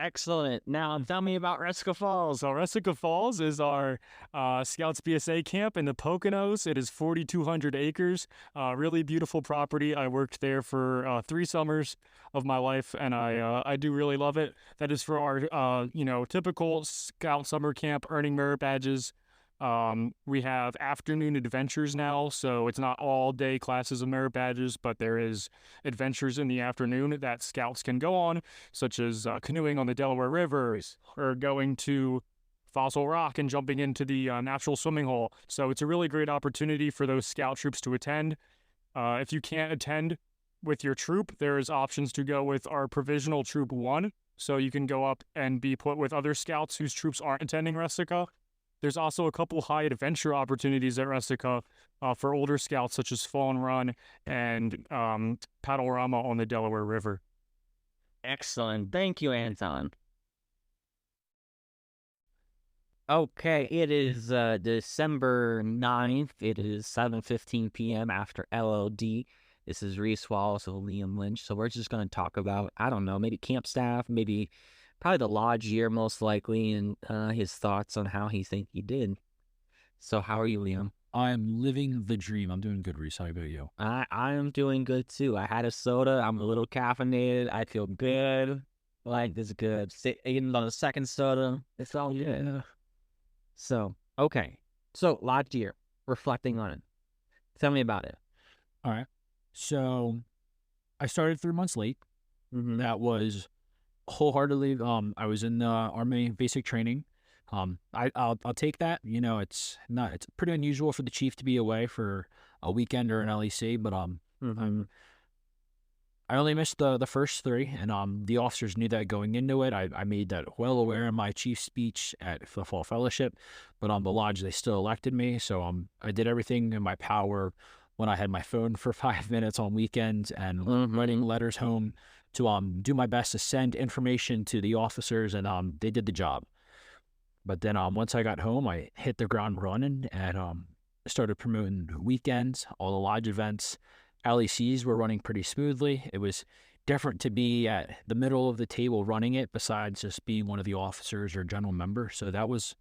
Excellent. Now tell me about Resca Falls. So Resica Falls is our Scouts BSA camp in the Poconos. It is 4,200 acres. Really beautiful property. I worked there for 3 summers of my life, and I do really love it. That is for our typical Scout summer camp, earning merit badges. We have afternoon adventures now, so it's not all day classes of merit badges, but there is adventures in the afternoon that scouts can go on, such as canoeing on the Delaware River or going to Fossil Rock and jumping into the natural swimming hole. So it's a really great opportunity for those scout troops to attend. If you can't attend with your troop, there's options to go with our provisional troop 1. So you can go up and be put with other scouts whose troops aren't attending Resica. There's also a couple high adventure opportunities at Resica for older scouts, such as Fall and Run and Paddlerama on the Delaware River. Excellent. Thank you, Anton. Okay, it is December 9th. It is 7:15 p.m. after LOD. This is Reese Wallace of Liam Lynch. So we're just going to talk about, I don't know, maybe camp staff, maybe probably the lodge year most likely, and his thoughts on how he think he did. So how are you, Liam? I'm living the dream. I'm doing good, Reese. How about you? I am doing good too. I had a soda. I'm a little caffeinated. I feel good. Like this good. Eating on the second soda. It's all good. So, okay. So last year, reflecting on it. Tell me about it. All right. So I started 3 months late. That was wholeheartedly. I was in the Army basic training. I'll take that. You know, it's pretty unusual for the chief to be away for a weekend or an LEC, but I only missed the first 3, and the officers knew that going into it. I made that well aware in my chief's speech at the Fall Fellowship, but on the lodge they still elected me, so I did everything in my power when I had my phone for 5 minutes on weekends and writing letters home to do my best to send information to the officers, and they did the job. But then once I got home, I hit the ground running and started promoting weekends, all the lodge events. LECs were running pretty smoothly. It was different to be at the middle of the table running it, besides just being one of the officers or general member. So that was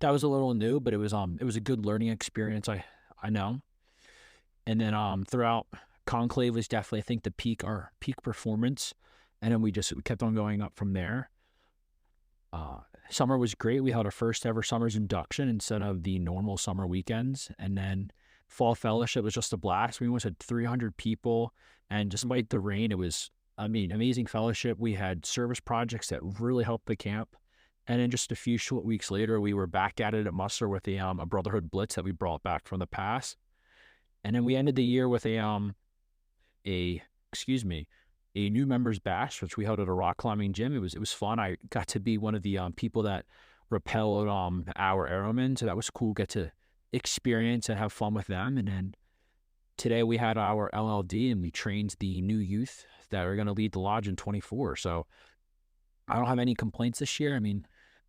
a little new, but it was a good learning experience. I know. And then throughout Conclave was definitely, I think, our peak performance, and then we kept on going up from there. Summer was great. We held our first ever summer's induction instead of the normal summer weekends. And then Fall Fellowship was just a blast. We almost had 300 people. And despite the rain, it was, amazing fellowship. We had service projects that really helped the camp. And then just a few short weeks later, we were back at it at muster with a Brotherhood Blitz that we brought back from the past. And then we ended the year with a new members bash, which we held at a rock climbing gym. It was fun. I got to be one of the people that repelled our airmen, so that was cool. Get to experience and have fun with them. And then today we had our LLD, and we trained the new youth that are going to lead the lodge in 24. So I don't have any complaints this year.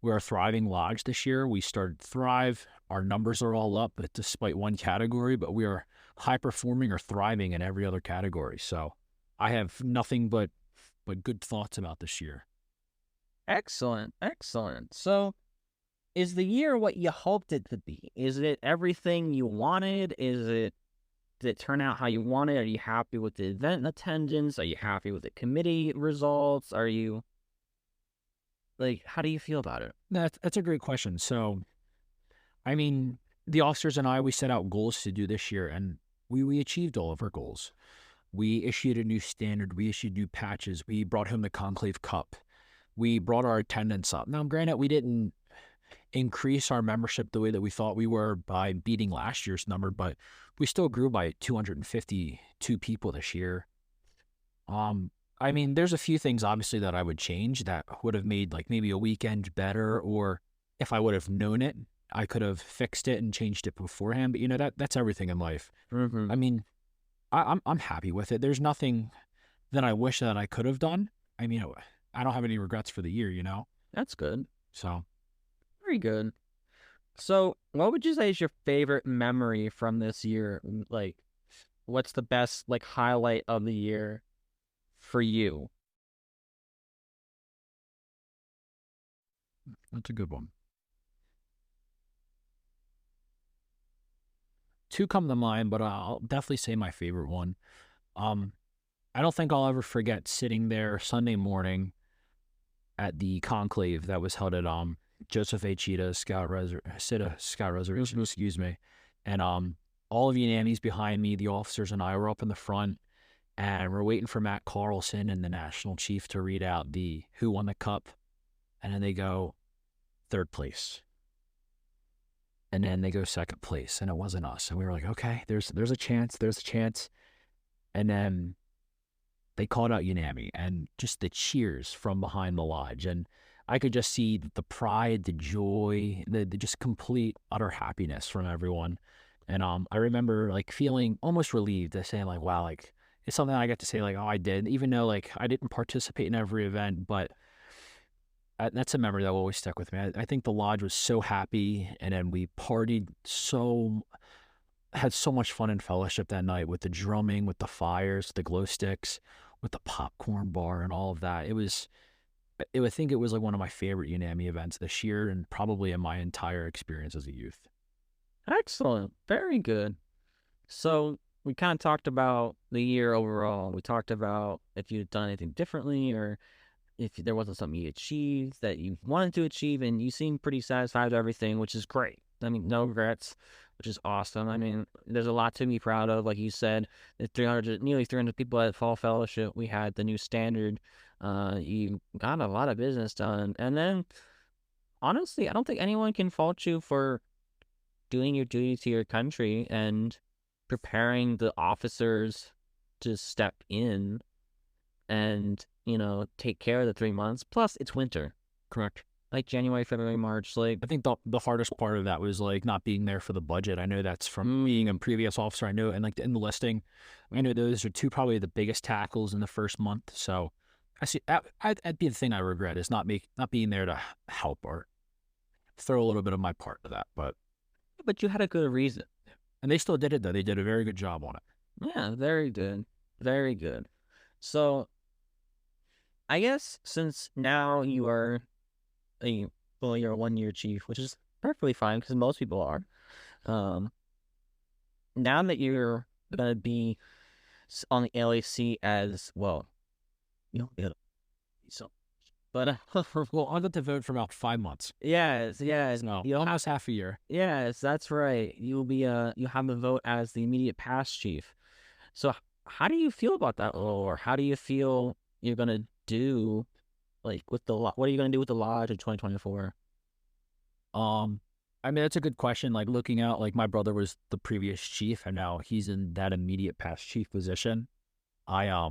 We're a thriving lodge this year. We started Thrive. Our numbers are all up, but despite one category, but we are high performing or thriving in every other category. So I have nothing but good thoughts about this year. Excellent. So, is the year what you hoped it to be? Is it everything you wanted? Did it turn out how you wanted? Are you happy with the event attendance? Are you happy with the committee results? Are you, how do you feel about it? That's a great question. So, the officers and I, we set out goals to do this year, and we achieved all of our goals. We issued a new standard. We issued new patches. We brought home the Conclave Cup. We brought our attendance up. Now, granted, we didn't increase our membership the way that we thought we were by beating last year's number, but we still grew by 252 people this year. There's a few things, obviously, that I would change that would have made, maybe a weekend better, or if I would have known it, I could have fixed it and changed it beforehand. But, that's everything in life. I'm happy with it. There's nothing that I wish that I could have done. I don't have any regrets for the year, That's good. So, very good. So, what would you say is your favorite memory from this year? What's the best highlight of the year for you? That's a good one. Two come to mind, but I'll definitely say my favorite one. Um, I don't think I'll ever forget sitting there Sunday morning at the conclave that was held at Joseph A. Cheetah Scout Reservation, excuse me. And all of Unami's behind me, the officers and I were up in the front, and we're waiting for Matt Carlson and the national chief to read out the who won the cup. And then they go third place. And then they go second place, and it wasn't us. And we were like, okay, there's a chance, there's a chance. And then they called out Unami, and just the cheers from behind the lodge. And I could just see the pride, the joy, the just complete utter happiness from everyone. And I remember like feeling almost relieved, saying like, wow, like it's something I get to say like, oh, I did, even though like I didn't participate in every event, but that's a memory that will always stick with me. I think the lodge was so happy, and then we partied had so much fun in fellowship that night with the drumming, with the fires, the glow sticks, with the popcorn bar, and all of that. I think it was like one of my favorite Unami events this year, and probably in my entire experience as a youth. Excellent. Very good. So we kind of talked about the year overall. We talked about if you'd done anything differently, or if there wasn't something you achieved that you wanted to achieve, and you seem pretty satisfied with everything, which is great. I mean, no regrets, which is awesome. I mean, there's a lot to be proud of. Like you said, the nearly 300 people at Fall Fellowship. We had the new standard. You got a lot of business done. And then, honestly, I don't think anyone can fault you for doing your duty to your country and preparing the officers to step in and, take care of the 3 months. Plus, it's winter. Correct. Like January, February, March. Like, I think the hardest part of that was like not being there for the budget. I know that's from being a previous officer. I know, and like the enlisting, I know those are probably the biggest tackles in the first month. So I see that'd be the thing I regret is not being there to help or throw a little bit of my part to that. But you had a good reason. And they still did it though. They did a very good job on it. Yeah, very good. Very good. So I guess since now you're a 1-year chief, which is perfectly fine because most people are. Now that you're gonna be on the LAC as well, so. But well, I got to vote for about 5 months. Yes. No, almost half a year. Yes, that's right. You'll have a vote as the immediate past chief. So how do you feel about that role, or how do you feel you're gonna do, like with what are you gonna do with the lodge in 2024? I mean, that's a good question. Like looking out, like my brother was the previous chief, and now he's in that immediate past chief position. I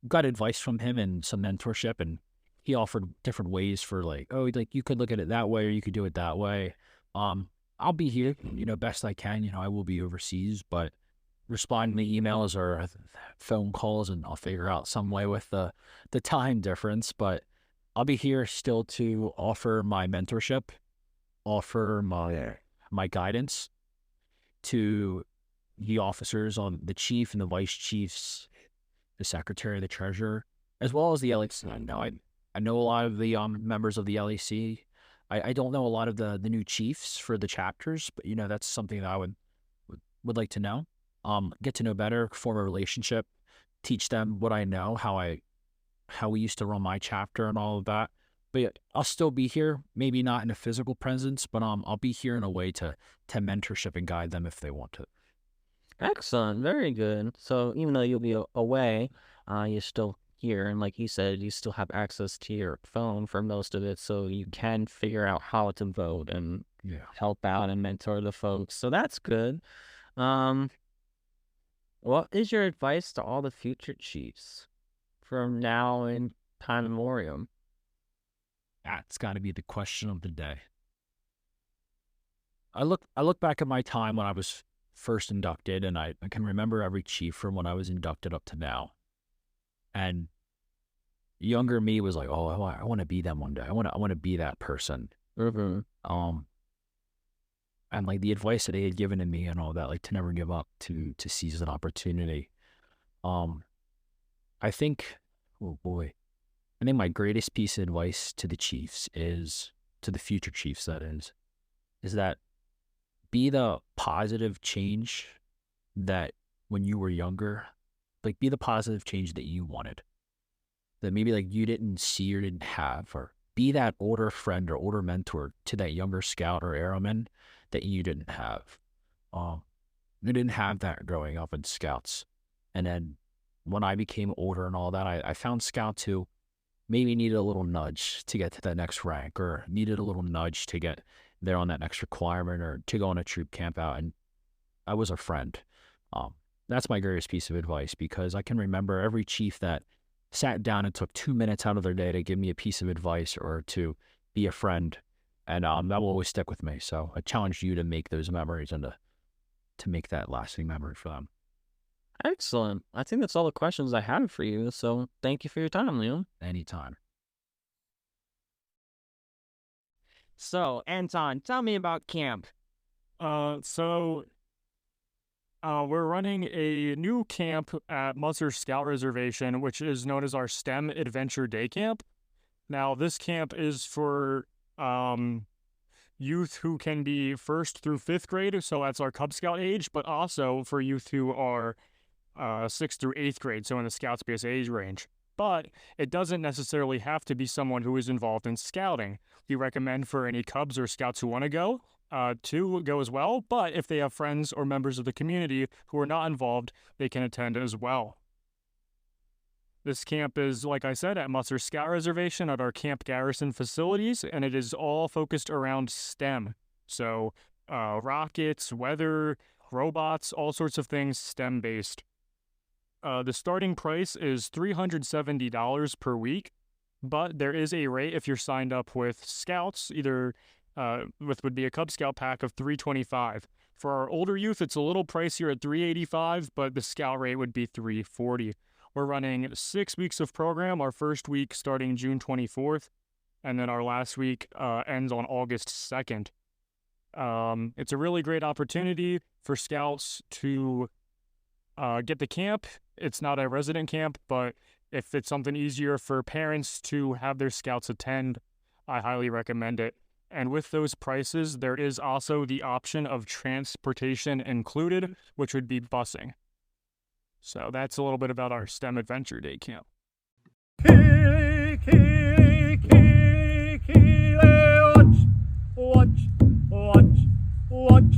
got advice from him and some mentorship, and he offered different ways for like, oh, like you could look at it that way, or you could do it that way. I'll be here, best I can. I will be overseas, but respond to emails or phone calls, and I'll figure out some way with the time difference. But I'll be here still to offer my mentorship, offer my guidance to the officers, on the chief and the vice chiefs, the secretary, the treasurer, as well as the LAC. I know a lot of the members of the LAC. I don't know a lot of the new chiefs for the chapters, but that's something that I would like to know. Get to know better, form a relationship, teach them what I know, how we used to run my chapter and all of that. But yeah, I'll still be here, maybe not in a physical presence, but I'll be here in a way to mentorship and guide them if they want to. Excellent, very good. So even though you'll be away, you're still here, and like you said, you still have access to your phone for most of it, so you can figure out how to vote and help out and mentor the folks. So that's good. What is your advice to all the future chiefs from now in time memoriam? That's got to be the question of the day. I look back at my time when I was first inducted, and I can remember every chief from when I was inducted up to now. And younger me was like, oh, I want to be them one day. I want to be that person. Mm-hmm. And like the advice that they had given to me and all that, like to never give up, to seize an opportunity. I think, oh boy, I think my greatest piece of advice to the chiefs is to the future chiefs, that is that be the positive change that when you were younger, like be the positive change that you wanted, that maybe like you didn't see or didn't have, or be that older friend or older mentor to that younger scout or airman that you didn't have. You didn't have that growing up in scouts. And then when I became older and all that, I found scouts who maybe needed a little nudge to get to that next rank, or needed a little nudge to get there on that next requirement, or to go on a troop camp out. And I was a friend. That's my greatest piece of advice, because I can remember every chief that sat down and took 2 minutes out of their day to give me a piece of advice or to be a friend. And that will always stick with me. So I challenge you to make those memories and to make that lasting memory for them. Excellent. I think that's all the questions I have for you. So thank you for your time, Liam. Anytime. So, Anton, tell me about camp. So we're running a new camp at Musser Scout Reservation, which is known as our STEM Adventure Day Camp. Now, this camp is for youth who can be 1st through 5th grade, so that's our Cub Scout age, but also for youth who are 6th through 8th grade, so in the Scouts BSA age range. But it doesn't necessarily have to be someone who is involved in scouting. We recommend for any Cubs or Scouts who want to go as well, but if they have friends or members of the community who are not involved, they can attend as well. This camp is, like I said, at Musser Scout Reservation at our Camp Garrison facilities, and it is all focused around STEM. So rockets, weather, robots, all sorts of things STEM-based. The starting price is $370 per week, but there is a rate if you're signed up with Scouts, either would be a Cub Scout pack of $325. For our older youth, it's a little pricier at $385, but the Scout rate would be $340. We're running 6 weeks of program, our first week starting June 24th, and then our last week ends on August 2nd. It's a really great opportunity for Scouts to get the camp. It's not a resident camp, but if it's something easier for parents to have their Scouts attend, I highly recommend it. And with those prices, there is also the option of transportation included, which would be busing. So that's a little bit about our STEM Adventure Day Camp. Watch, watch, watch, watch.